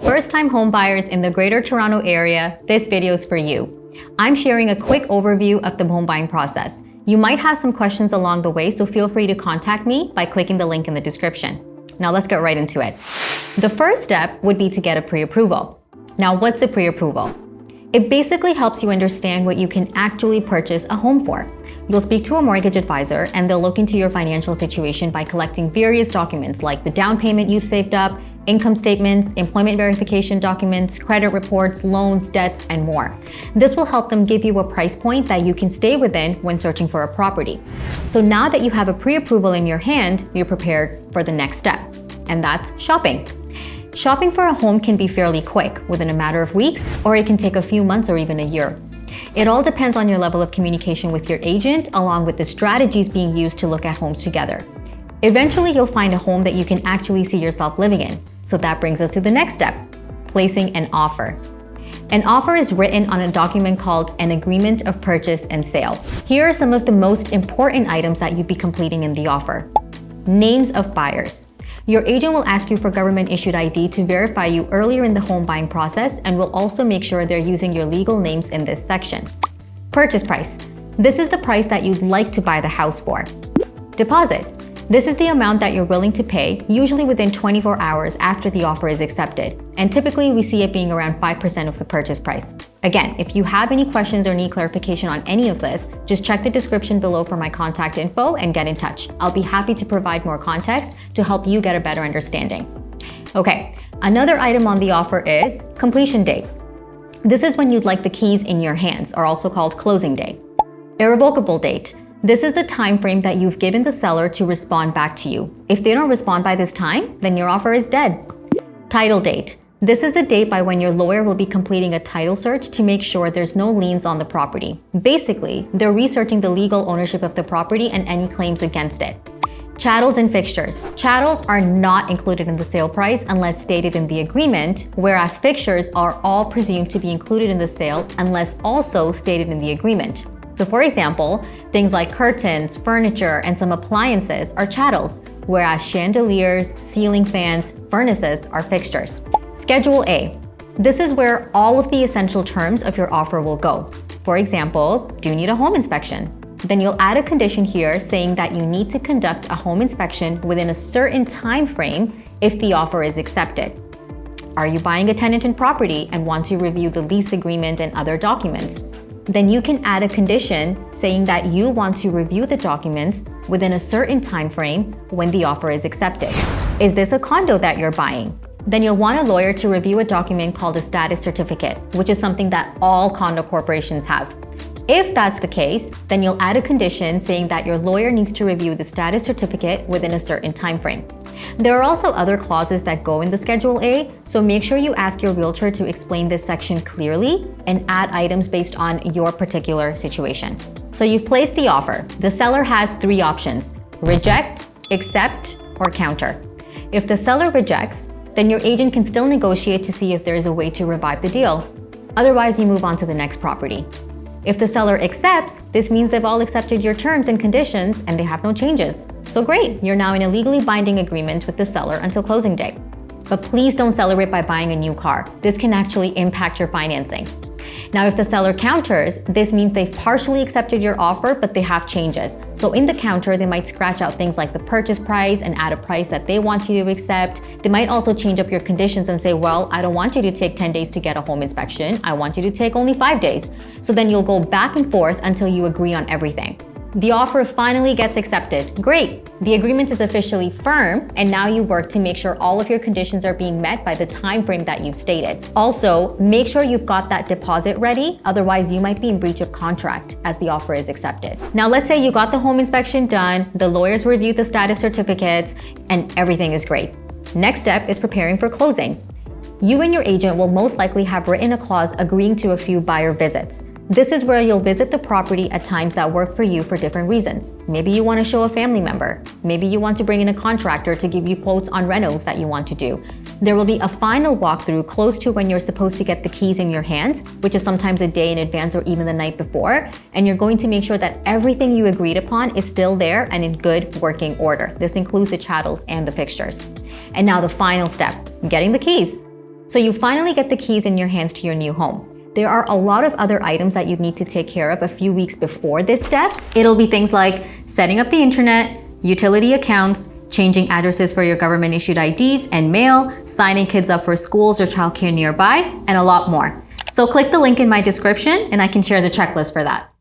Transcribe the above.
First-time homebuyers in the Greater Toronto Area, this video is for you. I'm sharing a quick overview of the home buying process. You might have some questions along the way, so feel free to contact me by clicking the link in the description. Now let's get right into it. The first step would be to get a pre-approval. Now, what's a pre-approval? It basically helps you understand what you can actually purchase a home for. You'll speak to a mortgage advisor and they'll look into your financial situation by collecting various documents like the down payment you've saved up, income statements, employment verification documents, credit reports, loans, debts, and more. This will help them give you a price point that you can stay within when searching for a property. So now that you have a pre-approval in your hand, you're prepared for the next step, and that's shopping. Shopping for a home can be fairly quick, within a matter of weeks, or it can take a few months or even a year. It all depends on your level of communication with your agent, along with the strategies being used to look at homes together. Eventually, you'll find a home that you can actually see yourself living in. So that brings us to the next step, placing an offer. An offer is written on a document called an agreement of purchase and sale. Here are some of the most important items that you'd be completing in the offer. Names of buyers. Your agent will ask you for government-issued ID to verify you earlier in the home buying process and will also make sure they're using your legal names in this section. Purchase price. This is the price that you'd like to buy the house for. Deposit. This is the amount that you're willing to pay, usually within 24 hours after the offer is accepted. And typically we see it being around 5% of the purchase price. Again, if you have any questions or need clarification on any of this, just check the description below for my contact info and get in touch. I'll be happy to provide more context to help you get a better understanding. Okay, another item on the offer is completion date. This is when you'd like the keys in your hands, or also called closing day. Irrevocable date. This is the time frame that you've given the seller to respond back to you. If they don't respond by this time, then your offer is dead. Title date. This is the date by when your lawyer will be completing a title search to make sure there's no liens on the property. Basically, they're researching the legal ownership of the property and any claims against it. Chattels and fixtures. Chattels are not included in the sale price unless stated in the agreement, whereas fixtures are all presumed to be included in the sale unless also stated in the agreement. So for example, things like curtains, furniture, and some appliances are chattels, whereas chandeliers, ceiling fans, furnaces are fixtures. Schedule A. This is where all of the essential terms of your offer will go. For example, do you need a home inspection? Then you'll add a condition here saying that you need to conduct a home inspection within a certain time frame if the offer is accepted. Are you buying a tenant-in property and want to review the lease agreement and other documents? Then you can add a condition saying that you want to review the documents within a certain time frame when the offer is accepted. Is this a condo that you're buying? Then you'll want a lawyer to review a document called a status certificate, which is something that all condo corporations have. If that's the case, then you'll add a condition saying that your lawyer needs to review the status certificate within a certain time frame. There are also other clauses that go in the Schedule A, so make sure you ask your realtor to explain this section clearly and add items based on your particular situation. So you've placed the offer. The seller has three options: reject, accept, or counter. If the seller rejects, then your agent can still negotiate to see if there is a way to revive the deal. Otherwise, you move on to the next property. If the seller accepts, this means they've all accepted your terms and conditions and they have no changes. So great, you're now in a legally binding agreement with the seller until closing day. But please don't celebrate by buying a new car. This can actually impact your financing. Now, if the seller counters, this means they've partially accepted your offer, but they have changes. So in the counter, they might scratch out things like the purchase price and add a price that they want you to accept. They might also change up your conditions and say, well, I don't want you to take 10 days to get a home inspection. I want you to take only 5 days. So then you'll go back and forth until you agree on everything. The offer finally gets accepted. Great! The agreement is officially firm, and now you work to make sure all of your conditions are being met by the time frame that you've stated. Also, make sure you've got that deposit ready, otherwise you might be in breach of contract as the offer is accepted. Now let's say you got the home inspection done, the lawyers reviewed the status certificates, and everything is great. Next step is preparing for closing. You and your agent will most likely have written a clause agreeing to a few buyer visits. This is where you'll visit the property at times that work for you for different reasons. Maybe you want to show a family member. Maybe you want to bring in a contractor to give you quotes on renos that you want to do. There will be a final walkthrough close to when you're supposed to get the keys in your hands, which is sometimes a day in advance or even the night before, and you're going to make sure that everything you agreed upon is still there and in good working order. This includes the chattels and the fixtures. And now the final step, getting the keys. So you finally get the keys in your hands to your new home. There are a lot of other items that you need to take care of a few weeks before this step. It'll be things like setting up the internet, utility accounts, changing addresses for your government-issued IDs and mail, signing kids up for schools or childcare nearby, and a lot more. So click the link in my description and I can share the checklist for that.